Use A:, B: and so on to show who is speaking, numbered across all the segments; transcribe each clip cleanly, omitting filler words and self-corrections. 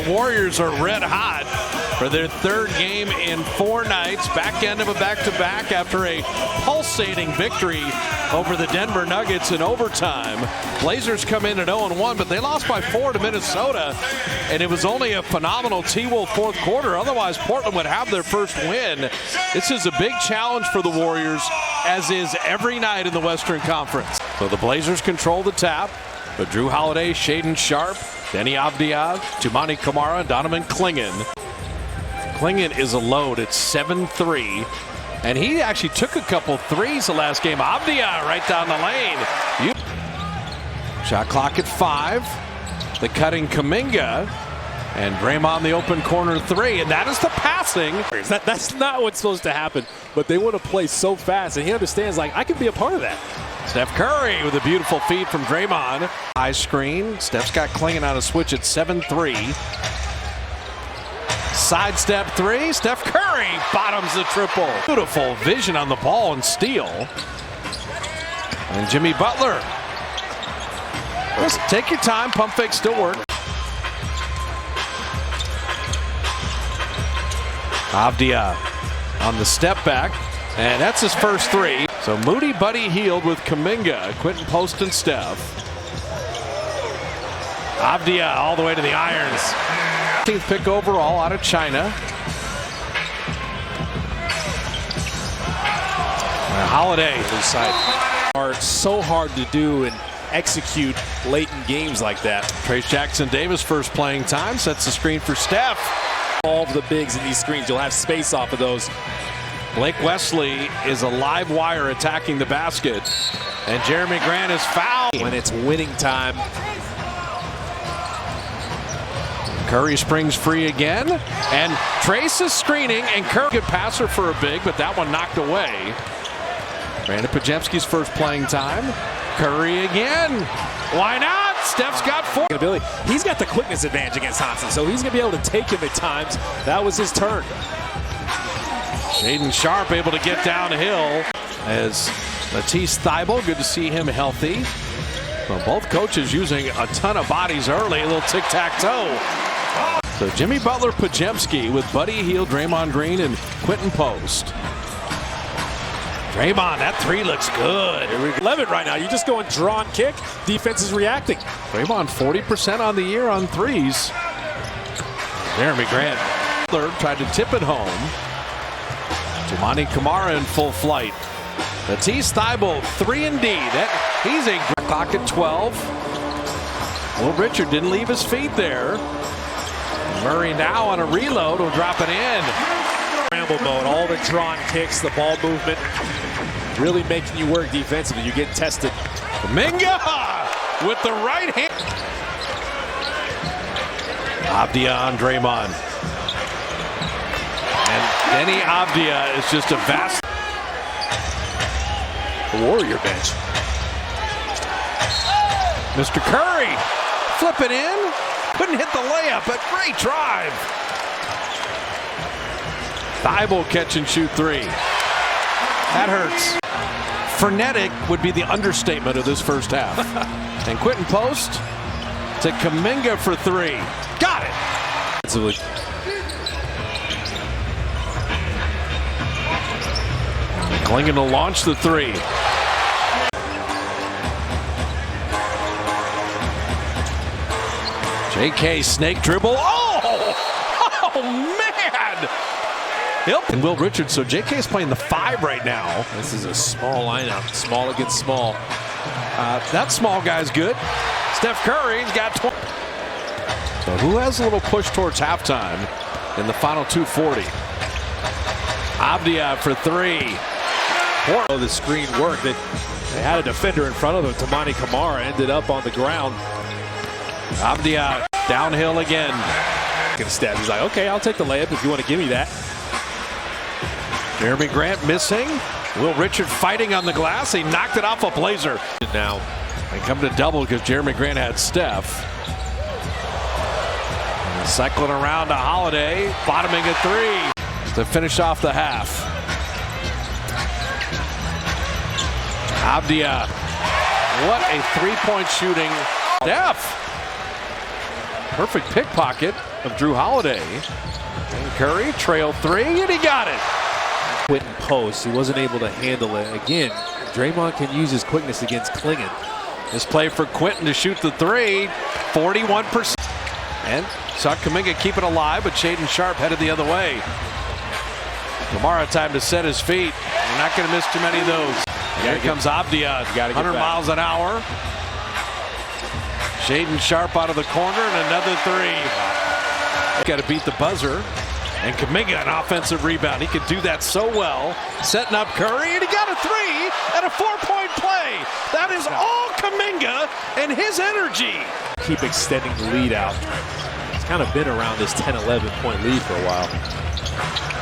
A: Warriors are red hot for their third game in 4 nights. Back end of a back-to-back after a pulsating victory over the Denver Nuggets in overtime. Blazers come in at 0-1, but they lost by 4 to Minnesota, and it was only a phenomenal T-Wolf fourth quarter. Otherwise, Portland would have their first win. This is a big challenge for the Warriors, as is every night in the Western Conference. So the Blazers control the tap, but Jrue Holiday, Shaedon Sharpe, Denny Avdija, Toumani Camara, Donovan Clingan. Clingan is a load at 7-3. And he actually took a couple threes the last game. Avdija right down the lane. Shot clock at 5. The cutting Kuminga. And Draymond the open corner 3. And that is the passing.
B: That's not what's supposed to happen. But they want to play so fast. And he understands, like, I can be a part of that.
A: Steph Curry with a beautiful feed from Draymond. High screen. Steph's got Clingan on a switch at 7-3. Sidestep 3. Steph Curry bottoms the triple. Beautiful vision on the ball and steal. And Jimmy Butler. Just take your time. Pump fake still work. Avdija on the step back. And that's his first 3. So Moody, Buddy Hield with Kuminga, Quentin Post, and Steph. Avdija all the way to the irons. 15th pick overall out of China. Holiday.
B: Are so hard to do and execute late in games like that.
A: Trayce Jackson-Davis first playing time, sets the screen for Steph.
B: All of the bigs in these screens, you'll have space off of those.
A: Blake Wesley is a live wire attacking the basket. And Jeremy Grant is fouled.
B: When it's winning time.
A: Curry springs free again. And Trayce is screening. And Curry, good passer for a big, but that one knocked away. Brandon Podziemski's first playing time. Curry again. Why not? Steph's got 4.
B: He's got the quickness advantage against Thompson, so he's going to be able to take him at times. That was his turn.
A: Shaedon Sharpe able to get downhill as Matisse Thybulle, good to see him healthy. Well, both coaches using a ton of bodies early, a little tic-tac-toe. So Jimmy Butler, Podziemski with Buddy Hield, Draymond Green, and Quentin Post. Draymond, that 3 looks good.
B: Here we love it right now. You just go and draw and kick. Defense is reacting.
A: Draymond 40% on the year on 3s. Jeremy Grant tried to tip it home. Toumani Camara in full flight. Matisse Thybulle, 3 and D. He's a clock at 12. Will Richard didn't leave his feet there. Murray now on a reload will drop it in.
B: Scramble mode, all the drawn kicks, the ball movement, really making you work defensively. You get tested.
A: Kuminga with the right hand. Avdija on Draymond. And Denny Avdija is just a vast.
B: The Warrior bench.
A: Mr. Curry, flip it in. Couldn't hit the layup, but great drive. Thybulle catch and shoot 3. That hurts. Frenetic would be the understatement of this first half. And Quentin Post to Kuminga for 3. Got it. Clingan to launch the 3. JK snake dribble. Oh man! Yep. And Will Richards. So JK is playing the 5 right now.
B: This is a small lineup. Small against small.
A: That small guy's good. Steph Curry's got 20. So who has a little push towards halftime in the final 2:40? Avdija for 3.
B: The screen worked. They had a defender in front of them. Toumani Camara ended up on the ground.
A: Avdija downhill again.
B: Step. He's like, okay, I'll take the layup if you want to give me that.
A: Jeremy Grant missing. Will Richard fighting on the glass. He knocked it off a Blazer. Now they come to double because Jeremy Grant had Steph. And cycling around to Holiday, bottoming at 3 to finish off the half. Avdija, what a 3-point shooting. Steph. Perfect pickpocket of Drew Holiday. And Curry trail three, and he got it.
B: Quentin post. He wasn't able to handle it. Again, Draymond can use his quickness against Klingon.
A: This play for Quentin to shoot the three, 41%. And saw Kuminga keep it alive, but Shaedon Sharpe headed the other way. Kamara time to set his feet. You're not going to miss too many of those. Here comes Abdia, 100 miles an hour. Shaedon Sharpe out of the corner and another three. Got to beat the buzzer. And Kuminga an offensive rebound. He could do that so well. Setting up Curry, and he got a three and a 4-point play. That is all Kuminga and his energy.
B: Keep extending the lead out. It's kind of been around this 10-11 point lead for a while.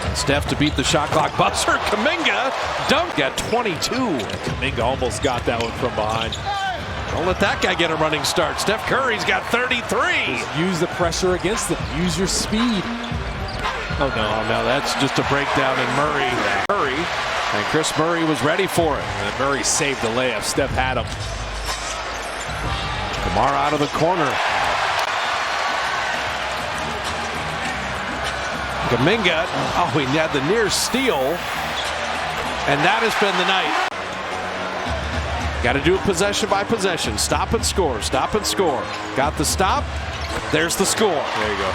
A: And Steph to beat the shot clock buzzer. Kuminga dunked at 22.
B: Kuminga almost got that one from behind.
A: Don't let that guy get a running start. Steph Curry's got 33.
B: Just use the pressure against him. Use your speed.
A: Oh, no, that's just a breakdown in Murray. Murray, and Chris Murray was ready for it.
B: And Murray saved the layup. Steph had him.
A: Kamara out of the corner. Kuminga, he had the near steal, and that has been the night. Got to do it possession by possession. Stop and score, stop and score. Got the stop, there's the score.
B: There you go.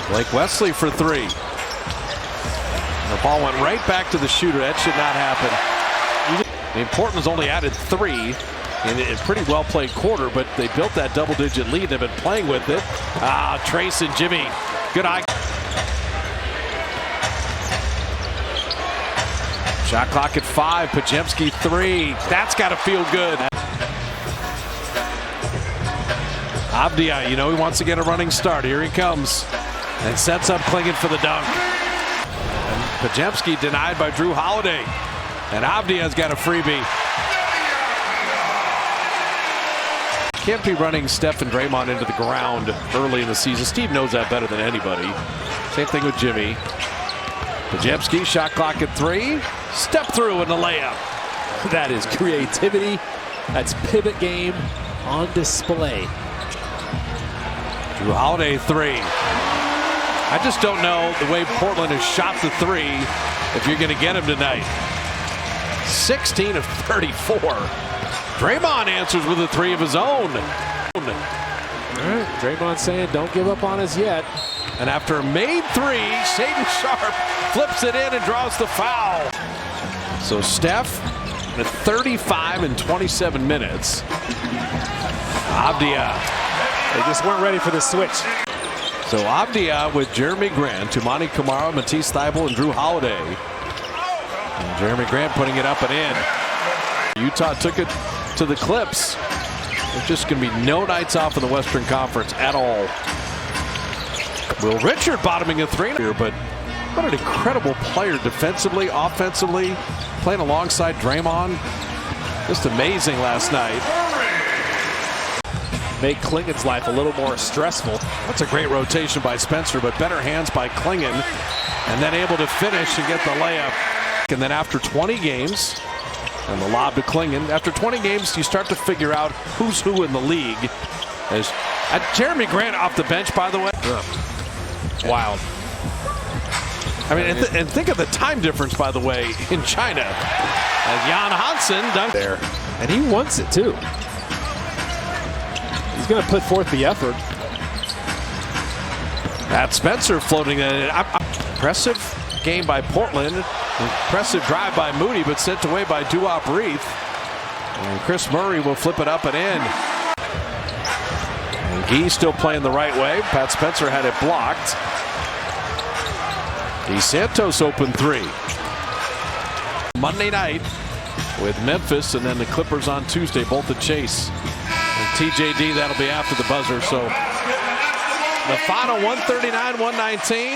A: Blake Wesley for three. The ball went right back to the shooter. That should not happen. I mean, Portland's only added three in a pretty well-played quarter, but they built that double-digit lead. They've been playing with it. Trace and Jimmy. Good eye. Shot clock at 5. Podziemski three. That's got to feel good. Abdia, he wants to get a running start. Here he comes. And sets up Klingon for the dunk. And Podziemski denied by Drew Holiday. And Abdia's got a freebie. Can't be running Steph and Draymond into the ground early in the season. Steve knows that better than anybody. Same thing with Jimmy. Podziemski, shot clock at 3. Step through in the layup.
B: That is creativity. That's pivot game on display.
A: Drew Holiday 3. I just don't know the way Portland has shot the three if you're going to get him tonight. 16 of 34. Draymond answers with a three of his own.
B: All right, Draymond saying don't give up on us yet.
A: And after a made three, Shaedon Sharpe flips it in and draws the foul. So Steph at 35 in 27 minutes. Abdia.
B: They just weren't ready for the switch.
A: So Abdia with Jeremy Grant, Tumani Kamara, Matisse Thybulle, and Drew Holiday. And Jeremy Grant putting it up and in. Utah took it to the Clips. There's just going to be no nights off in the Western Conference at all. Will Richard bottoming a three here, but what an incredible player defensively, offensively, playing alongside Draymond. Just amazing last night.
B: Make Klingon's life a little more stressful.
A: That's a great rotation by Spencer, but better hands by Klingon, and then able to finish and get the layup. And then after 20 games, and the lob to Klingon, after 20 games, you start to figure out who's who in the league. As Jeremy Grant off the bench, by the way.
B: Wild.
A: I mean, and think of the time difference, by the way, in China. As Jan Hansen dunked
B: there. And he wants it, too. He's going to put forth the effort.
A: Pat Spencer floating in. Impressive game by Portland. Impressive drive by Moody, but sent away by Duop Reith. And Chris Murray will flip it up and in. And Gee still playing the right way. Pat Spencer had it blocked. DeSantos open three. Monday night with Memphis, and then the Clippers on Tuesday, both at Chase. And TJD, that'll be after the buzzer. So the final 139-119.